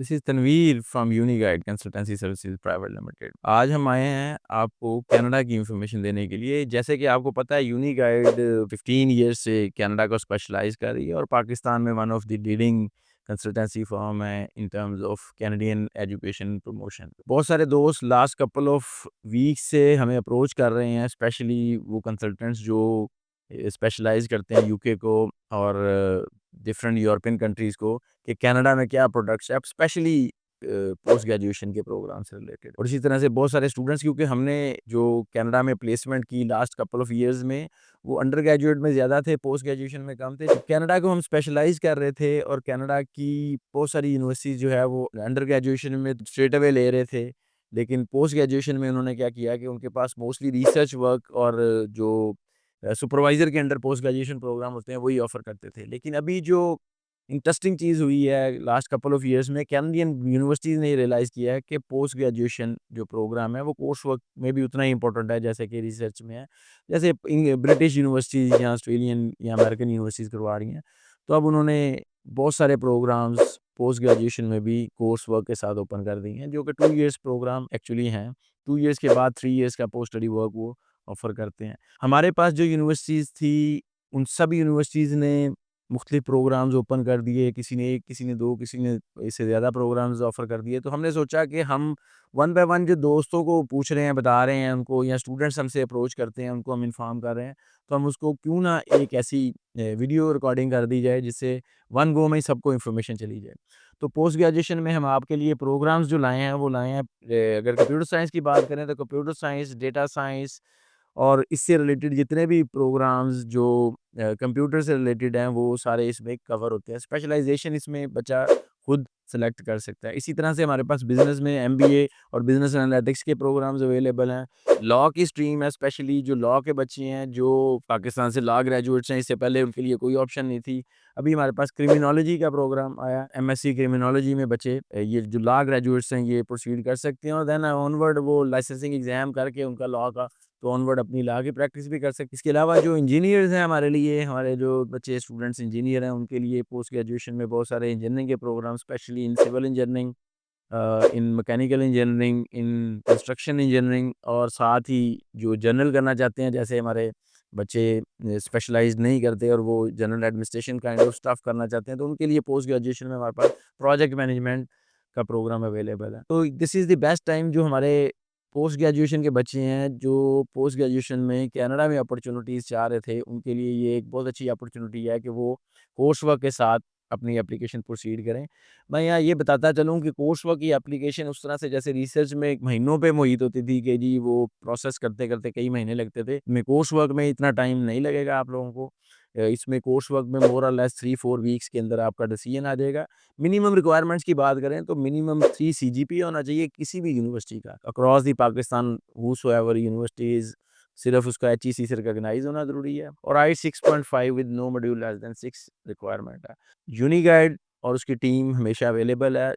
This is Tanveer from Uniguide consultancy services private limited. आज हम आए हैं आपको कनाडा की इन्फॉर्मेशन देने के लिए। जैसे कि आपको पता है यूनिगाइड 15 ईयर्स से कनाडा को स्पेशलाइज़ कर रही है और पाकिस्तान में one of the leading consultancy firm है in terms of Canadian education promotion. बहुत सारे दोस्त लास्ट कपल ऑफ वीक्स से हमें अप्रोच कर रहे हैं, स्पेशली वो कंसल्टेंट्स जो स्पेशलाइज़ करते हैं यूके को और डिफरेंट यूरोपियन कंट्रीज़ को कि कनाडा में क्या प्रोडक्ट्स है, अब स्पेशली पोस्ट ग्रेजुएशन के प्रोग्राम से रिलेटेड। और इसी तरह से बहुत सारे स्टूडेंट्स, क्योंकि हमने जो कनाडा में प्लेसमेंट की लास्ट कपल ऑफ ईयर्स में, वो अंडर ग्रेजुएट में ज़्यादा थे, पोस्ट ग्रेजुएशन में कम थे। कनाडा को हम स्पेशलाइज़ कर रहे थे और कनाडा की बहुत सारी यूनिवर्सिटीज़ जो है वो अंडर ग्रेजुएशन में स्ट्रेट अवे ले रहे थे। लेकिन पोस्ट ग्रेजुएशन में उन्होंने क्या किया कि उनके पास मोस्टली रिसर्च वर्क और जो सुपरवाइज़र के अंडर पोस्ट ग्रेजुएशन प्रोग्राम होते हैं वही ऑफ़र करते थे। लेकिन अभी जो इंटरेस्टिंग चीज़ हुई है लास्ट कपल ऑफ इयर्स में, कैनेडियन यूनिवर्सिटीज़ ने रियलाइज़ किया है कि पोस्ट ग्रेजुएशन जो प्रोग्राम है वो कोर्स वर्क में भी उतना ही इंपॉर्टेंट है जैसे कि रिसर्च में है। जैसे ब्रिटिश यूनिवर्सिटीज़ या ऑस्ट्रेलियन या अमेरिकन यूनिवर्सिटीज़ करवा रही हैं। तो अब उन्होंने बहुत सारे प्रोग्राम्स पोस्ट ग्रेजुएशन में भी कोर्स वर्क के साथ ओपन कर दिए हैं, जो कि 2 इयर्स प्रोग्राम एक्चुअली हैं। 2 इयर्स के बाद 3 इयर्स का पोस्ट स्टडी वर्क वो ऑफ़र करते हैं। हमारे पास जो यूनिवर्सिटीज़ थी, उन सब यूनिवर्सिटीज़ ने मुख्तलिफ प्रोग्राम्स ओपन कर दिए, किसी ने 1, किसी ने 2, किसी ने इससे ज़्यादा प्रोग्राम्स ऑफ़र कर दिए। तो हमने सोचा कि हम वन बाय वन जो दोस्तों को पूछ रहे हैं, बता रहे हैं उनको, या स्टूडेंट्स हमसे अप्रोच करते हैं, उनको हम इन्फॉर्म कर रहे हैं, तो हम उसको क्यों ना एक ऐसी वीडियो रिकॉर्डिंग कर दी जाए, जिससे वन गो में ही सबको इन्फॉर्मेशन चली जाए। तो पोस्ट ग्रेजुएशन में हम आपके लिए प्रोग्राम्स जो लाए हैं, वो लाए हैं, अगर कंप्यूटर साइंस की बात करें तो कंप्यूटर साइंस, डेटा साइंस और इससे रिलेटेड जितने भी प्रोग्राम्स जो कंप्यूटर से रिलेटेड हैं, वो सारे इसमें कवर होते हैं। स्पेशलाइज़ेशन इसमें बच्चा खुद सेलेक्ट कर सकता है। इसी तरह से हमारे पास बिज़नेस में एमबीए और बिज़नेस एनालिटिक्स के प्रोग्राम्स अवेलेबल हैं। लॉ की स्ट्रीम है, स्पेशली जो लॉ के बच्चे हैं, जो पाकिस्तान से लॉ ग्रेजुएट्स हैं, इससे पहले उनके लिए कोई ऑप्शन नहीं थी। अभी हमारे पास क्रिमिनोलॉजी का प्रोग्राम आया, एमएससी क्रिमिनोलॉजी में बच्चे ये जो लॉ ग्रेजुएट्स हैं, ये प्रोसीड कर सकते हैं और देन ऑनवर्ड वो लाइसेंसिंग एग्ज़ाम करके उनका लॉ का तो ऑनवर्ड अपनी लॉ की प्रैक्टिस भी कर सकते हैं। इसके अलावा जो इंजीनियर्स हैं हमारे लिए, हमारे जो बच्चे स्टूडेंट्स इंजीनियर हैं, उनके लिए पोस्ट ग्रेजुएशन में बहुत सारे इंजीनियरिंग के programme, specially in civil engineering, in mechanical engineering, in construction engineering, और साथ ही जो जनरल करना चाहते हैं, जैसे हमारे बच्चे स्पेशलाइज़ नहीं करते और वो general administration kind of stuff करना चाहते हैं, तो उनके लिए पोस्ट ग्रेजुएशन में हमारे पास प्रोजेक्ट मैनेजमेंट का प्रोग्राम अवेलेबल है। तो this is the best time, जो हमारे पोस्ट ग्रेजुएशन के बच्चे हैं, जो पोस्ट ग्रेजुएशन में कनाडा में अपॉर्च्युनिटीज़ चाह रहे थे, उनके लिए ये एक बहुत अच्छी अपॉर्च्युनिटी है कि वो कोर्स वर्क के साथ अपनी एप्लीकेशन प्रोसीड करें। मैं यहाँ ये बताता चलूँ कि कोर्स वर्क की एप्लीकेशन उस तरह से जैसे रिसर्च में महीनों पे मुहित होती थी कि जी वो प्रोसेस करते-करते कई महीने लगते थे। में कोर्स वर्क में इतना टाइम नहीं लगेगा आप लोगों को। इसमें कोर्स वर्क में मोर और लेस 3-4 वीक्स के अंदर आपका डिसीजन आ जाएगा। मिनिमम रिक्वायरमेंट्स की बात करें तो मिनिमम 3 सीजीपीए होना चाहिए किसी भी यूनिवर्सिटी का। Across the Pakistan whosoever universities, सिर्फ़ उसका एचईसी से रिकॉग्नाइज़ होना ज़रूरी है, और I 6.5 with no module less than 6 requirement है। यूनिगाइड और उसकी टीम हमेशा अवेलेबल है।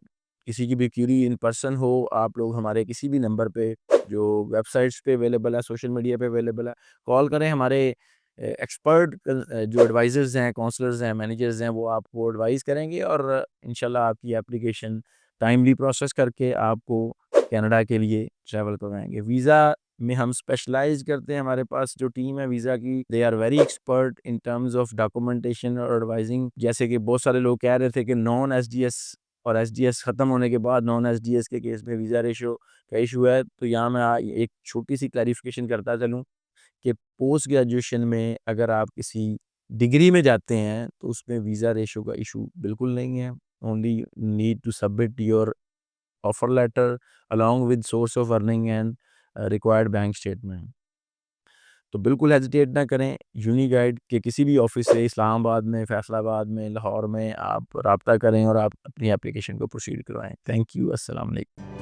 किसी की भी क्वेरी इन पर्सन हो, आप लोग हमारे किसी भी नंबर पे, जो वेबसाइट्स पे अवेलेबल है, सोशल मीडिया पे अवेलेबल है, कॉल करें। हमारे एक्सपर्ट जो एडवाइज़र्स हैं, काउंसलर्स हैं, मैनेजर्स हैं, वो आपको एडवाइस करेंगे और इंशाल्लाह आपकी एप्लीकेशन टाइमली प्रोसेस करके आपको कनाडा के लिए ट्रैवल करवाएँगे। वीज़ा में हम स्पेशलाइज़ करते हैं, हमारे पास जो टीम है वीज़ा की, they are very expert in terms of documentation और एडवाइजिंग। जैसे कि बहुत सारे लोग कह रहे थे कि नॉन एसडीएस और एसडीएस ख़त्म होने के बाद नॉन एसडीएस के केस में वीज़ा रेशियो का इशू है, तो यहाँ मैं एक छोटी-सी क्लैरिफ़िकेशन करता चलूँ कि पोस्ट ग्रेजुएशन में अगर आप किसी डिग्री में जाते हैं, तो उसमें वीज़ा रेशियो का इशू बिल्कुल नहीं है। Only need to submit your offer letter along with source of earning and required bank statement. तो बिल्कुल हेजिटेट ना करें, यूनिगाइड के किसी भी ऑफिस से इस्लामाबाद में, फैसलाबाद में, लाहौर में आप राब्ता करें और आप अपनी एप्लीकेशन को प्रोसीड करवाएँ। थैंक यू, अस्सलाम वालेकुम।